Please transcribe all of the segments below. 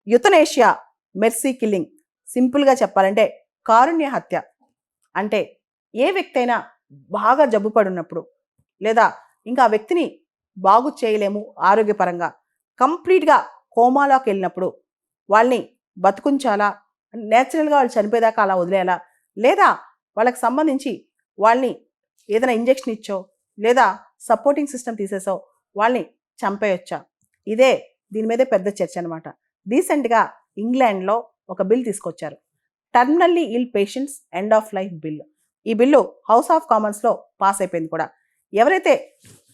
యుతనేషియా, mercy killing. సింపుల్గా చెప్పాలంటే కారుణ్య హత్య. అంటే ఏ వ్యక్తి అయినా బాగా జబ్బు పడున్నప్పుడు లేదా ఇంకా ఆ వ్యక్తిని బాగు చేయలేము ఆరోగ్యపరంగా, కంప్లీట్గా కోమాలోకి వెళ్ళినప్పుడు వాళ్ళని బతుకుంచాలా, నేచురల్గా వాళ్ళు చనిపోయేదాకా అలా వదిలేయాలా, లేదా వాళ్ళకి సంబంధించి వాళ్ళని ఏదైనా ఇంజెక్షన్ ఇచ్చో లేదా సపోర్టింగ్ సిస్టమ్ తీసేసో వాళ్ళని చంపేయొచ్చా? ఇదే దీని మీదే పెద్ద చర్చ అనమాట. రీసెంట్గా ఇంగ్లాండ్లో ఒక బిల్ తీసుకొచ్చారు, terminally ill patients end of life bill. ఈ బిల్లు హౌస్ ఆఫ్ కామన్స్లో పాస్ అయిపోయింది కూడా. ఎవరైతే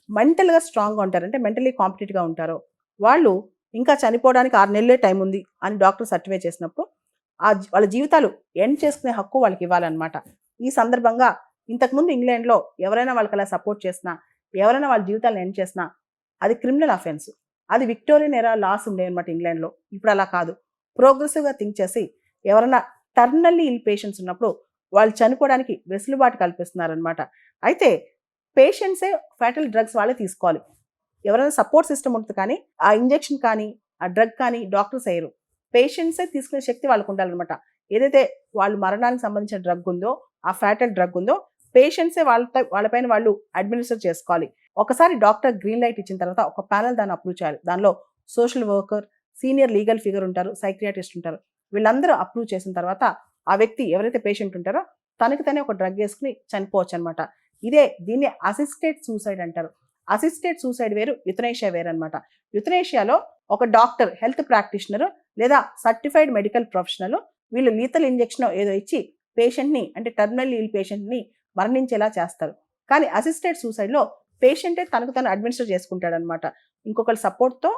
మెంటల్గా స్ట్రాంగ్గా ఉంటారో, అంటే మెంటలీ కాంపిటెంట్గా ఉంటారో వాళ్ళు ఇంకా చనిపోవడానికి 6 నెలలే టైం ఉంది అని డాక్టర్ సర్టిఫై చేసినప్పుడు వాళ్ళ జీవితాలు ఎండ్ చేసుకునే హక్కు వాళ్ళకి ఇవ్వాలన్నమాట. ఈ సందర్భంగా ఇంతకుముందు ఇంగ్లాండ్లో ఎవరైనా వాళ్ళకి అలా సపోర్ట్ చేసినా, ఎవరైనా వాళ్ళ జీవితాలను ఎండ్ చేసినా అది క్రిమినల్ అఫెన్స్. అది విక్టోరియన్ ఎరా లాస్ ఉండే అనమాట ఇంగ్లాండ్లో. ఇప్పుడు అలా కాదు, ప్రోగ్రెసివ్గా థింక్ చేసి ఎవరైనా టర్మినల్లీ ఇల్ పేషెంట్స్ ఉన్నప్పుడు వాళ్ళు చనిపోవడానికి వెసులుబాటు కల్పిస్తున్నారనమాట. అయితే పేషెంట్సే ఫాటల్ డ్రగ్స్ వాళ్ళే తీసుకోవాలి. ఎవరైనా సపోర్ట్ సిస్టమ్ ఉంటుంది కానీ ఆ ఇంజెక్షన్ కానీ ఆ డ్రగ్ కానీ డాక్టర్స్ వేయరు. పేషెంట్సే తీసుకునే శక్తి వాళ్ళకు ఉండాలన్నమాట. ఏదైతే వాళ్ళు మరణానికి సంబంధించిన డ్రగ్ ఉందో, ఆ ఫ్యాటల్ డ్రగ్ ఉందో పేషెంట్సే వాళ్ళపైన వాళ్ళు అడ్మినిస్టర్ చేసుకోవాలి. ఒకసారి డాక్టర్ గ్రీన్ లైట్ ఇచ్చిన తర్వాత ఒక ప్యానల్ దాన్ని అప్రూవ్ చేయాలి. దానిలో social worker, senior legal figure ఉంటారు, సైక్రియాటిస్ట్ ఉంటారు. వీళ్ళందరూ అప్రూవ్ చేసిన తర్వాత ఆ వ్యక్తి ఎవరైతే పేషెంట్ ఉంటారో తనకి తనే ఒక డ్రగ్ వేసుకుని చనిపోవచ్చు అనమాట. దీన్ని అసిస్టెడ్ సూసైడ్ అంటారు. అసిస్టెడ్ సూసైడ్ వేరు, యుతనేషియా వేరు అనమాట. యుతనేషియాలో ఒక డాక్టర్, హెల్త్ ప్రాక్టీషనర్ లేదా సర్టిఫైడ్ మెడికల్ ప్రొఫెషనల్ వీళ్ళు లీతల్ ఇంజెక్షన్ ఏదో ఇచ్చి పేషెంట్ని, అంటే టర్మినల్ ఇల్ పేషెంట్ని మరణించేలా చేస్తారు. కానీ అసిస్టెడ్ సూసైడ్లో పేషెంటే తనకు తను అడ్మినిస్టర్ చేసుకుంటాడు అనమాట. ఇంకొకరి సపోర్ట్తో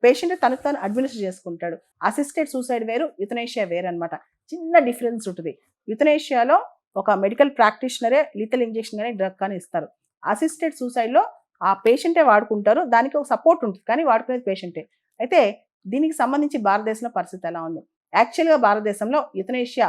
పేషెంట్ తనకు తాను అడ్మినిస్టర్ చేసుకుంటాడు. అసిస్టెడ్ సూసైడ్ వేరు, యుతనేషియా వేరు అనమాట. చిన్న డిఫరెన్స్ ఉంటుంది. యుతనేషియాలో ఒక మెడికల్ ప్రాక్టీషనరే లీతల్ ఇంజెక్షన్ కానీ డ్రగ్ కానీ ఇస్తారు. అసిస్టెడ్ సూసైడ్లో ఆ పేషెంటే వాడుకుంటారు, దానికి ఒక సపోర్ట్ ఉంటుంది కానీ వాడుకునేది పేషెంటే. అయితే దీనికి సంబంధించి భారతదేశంలో పరిస్థితి ఎలా ఉంది? యాక్చువల్గా భారతదేశంలో యుతనేషియా,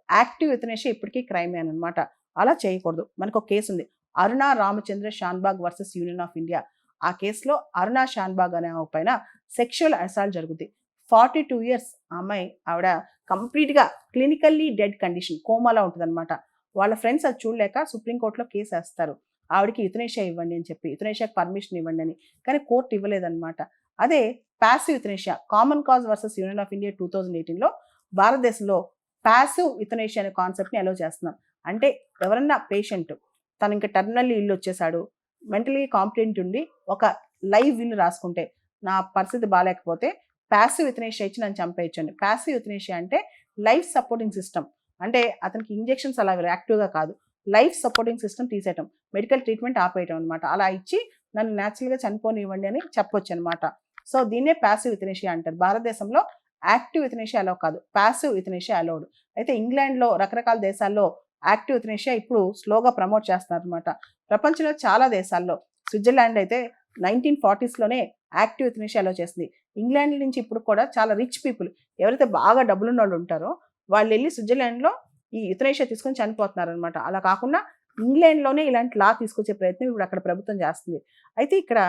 యాక్టివ్ యుతనేషియా ఇప్పటికీ క్రైమే అనమాట. అలా చేయకూడదు. మనకు ఒక కేసు ఉంది, Aruna Ramachandra Shanbhag versus Union of India. ఆ కేసులో అరుణా షాన్బాగ్ అనే పైన సెక్షువల్ అసాల్ట్ జరుగుతుంది. 42 years అమ్మాయి, ఆవిడ కంప్లీట్గా క్లినికల్లీ డెడ్ కండిషన్, కోమాలో ఉంటుంది అనమాట. వాళ్ళ ఫ్రెండ్స్ అది చూడలేక సుప్రీంకోర్టులో కేసు వేస్తారు, ఆవిడకి యుతనేషియా ఇవ్వండి అని చెప్పి, యుతనేషియాకి పర్మిషన్ ఇవ్వండి అని. కానీ కోర్టు ఇవ్వలేదన్నమాట. అదే passive euthanasia, common cause versus Union of India 2018లో భారతదేశంలో ప్యాసివ్ యుతనేషియా అనే కాన్సెప్ట్ని అలో చేస్తున్నాం. అంటే ఎవరన్నా పేషెంట్ తను ఇంకా టర్మినల్ ఇల్లు వచ్చేసాడు, మెంటలీ కాంపిటెంట్ ఉండి ఒక లైవ్ విల్ రాసుకుంటే, నా పరిస్థితి బాగాలేకపోతే ప్యాసివ్ యుతనేషియా ఇచ్చి నన్ను చంపేయచ్చండి. ప్యాసివ్ యుతనేషియా అంటే లైఫ్ సపోర్టింగ్ సిస్టమ్. అంటే అతనికి ఇంజెక్షన్స్ అలా యాక్టివ్గా కాదు, లైఫ్ సపోర్టింగ్ సిస్టమ్ తీసేయటం, మెడికల్ ట్రీట్మెంట్ ఆపేయటం అనమాట. అలా ఇచ్చి నన్ను న్యాచురల్గా చనిపోనివ్వండి అని చెప్పొచ్చు అనమాట. సో దీన్నే ప్యాసివ్ యుతనేషియా అంటారు. భారతదేశంలో యాక్టివ్ యుతనేషియా అలో కాదు, ప్యాసివ్ యుతనేషియా అలౌడ్. అయితే ఇంగ్లాండ్లో, రకరకాల దేశాల్లో యాక్టివ్ యుతనేషియా ఇప్పుడు స్లోగా ప్రమోట్ చేస్తున్నారు అనమాట. ప్రపంచంలో చాలా దేశాల్లో, స్విట్జర్లాండ్ అయితే 1940sలోనే యాక్టివ్ యుతనేషియా అలో చేసింది. ఇంగ్లాండ్ నుంచి ఇప్పుడు కూడా చాలా రిచ్ పీపుల్, ఎవరైతే బాగా డబ్బులున్న వాళ్ళు ఉంటారో వాళ్ళు వెళ్ళి స్విట్జర్లాండ్లో ఈ యుతనేషియా తీసుకొని చనిపోతున్నారు అనమాట. అలా కాకుండా ఇంగ్లాండ్లోనే ఇలాంటి లా తీసుకొచ్చే ప్రయత్నం ఇప్పుడు అక్కడ ప్రభుత్వం చేస్తుంది. అయితే ఇక్కడ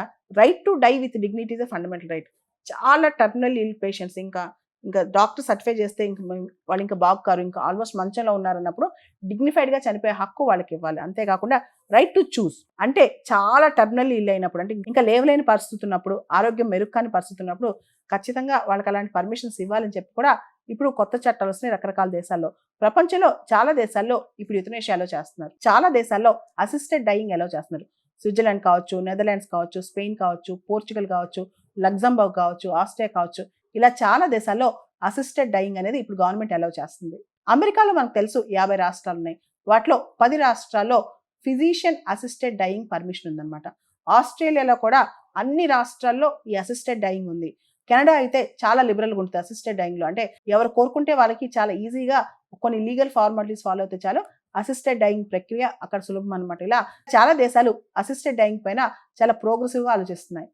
right to die with dignity is a fundamental right. చాలా టర్మినల్ ఇల్ పేషెంట్స్ ఇంకా ఇంకా డాక్టర్ సర్టిఫై చేస్తే వాళ్ళు ఇంకా బాగుకారు, ఇంకా ఆల్మోస్ట్ మంచంలో ఉన్నారన్నప్పుడు డిగ్నిఫైడ్గా చనిపోయే హక్కు వాళ్ళకి ఇవ్వాలి. అంతేకాకుండా రైట్ టు చూస్, అంటే చాలా టర్మినల్ ఇల్ అయినప్పుడు, అంటే ఇంకా లేవలేని పరిస్థితి ఉన్నప్పుడు, ఆరోగ్యం మెరుగ్గాని పరిస్థితి ఉన్నప్పుడు ఖచ్చితంగా వాళ్ళకి అలాంటి పర్మిషన్స్ ఇవ్వాలని చెప్పి కూడా ఇప్పుడు కొత్త చట్టాలు వస్తున్నాయి రకరకాల దేశాల్లో. ప్రపంచంలో చాలా దేశాల్లో ఇప్పుడు యుతనేషియాలో చేస్తున్నారు. చాలా దేశాల్లో అసిస్టెడ్ డైయింగ్ ఎలా చేస్తున్నారు. స్విట్జర్లాండ్ కావచ్చు, నెదర్లాండ్స్ కావచ్చు, స్పెయిన్ కావచ్చు, పోర్చుగల్ కావచ్చు, లగ్జంబర్గ్ కావచ్చు, ఆస్ట్రియా కావచ్చు, ఇలా చాలా దేశాల్లో అసిస్టెడ్ డైయింగ్ అనేది ఇప్పుడు గవర్నమెంట్ అలౌ చేస్తుంది. అమెరికాలో మనకు తెలుసు 50 రాష్ట్రాలు ఉన్నాయి. వాటిలో 10 రాష్ట్రాల్లో ఫిజిషియన్ అసిస్టెడ్ డైయింగ్ పర్మిషన్ ఉందన్నమాట. ఆస్ట్రేలియాలో కూడా అన్ని రాష్ట్రాల్లో ఈ అసిస్టెడ్ డైయింగ్ ఉంది. కెనడా అయితే చాలా లిబరల్గా ఉంటుంది అసిస్టెడ్ డైయింగ్లో. అంటే ఎవరు కోరుకుంటే వాళ్ళకి చాలా ఈజీగా కొన్ని లీగల్ ఫార్మాలిటీస్ ఫాలో అయితే చాలు అసిస్టెడ్ డైయింగ్ ప్రక్రియ అక్కడ సులభం అనమాట. ఇలా చాలా దేశాలు అసిస్టెడ్ డైయింగ్ పైన చాలా ప్రోగ్రెసివ్గా ఆలోచిస్తున్నాయి.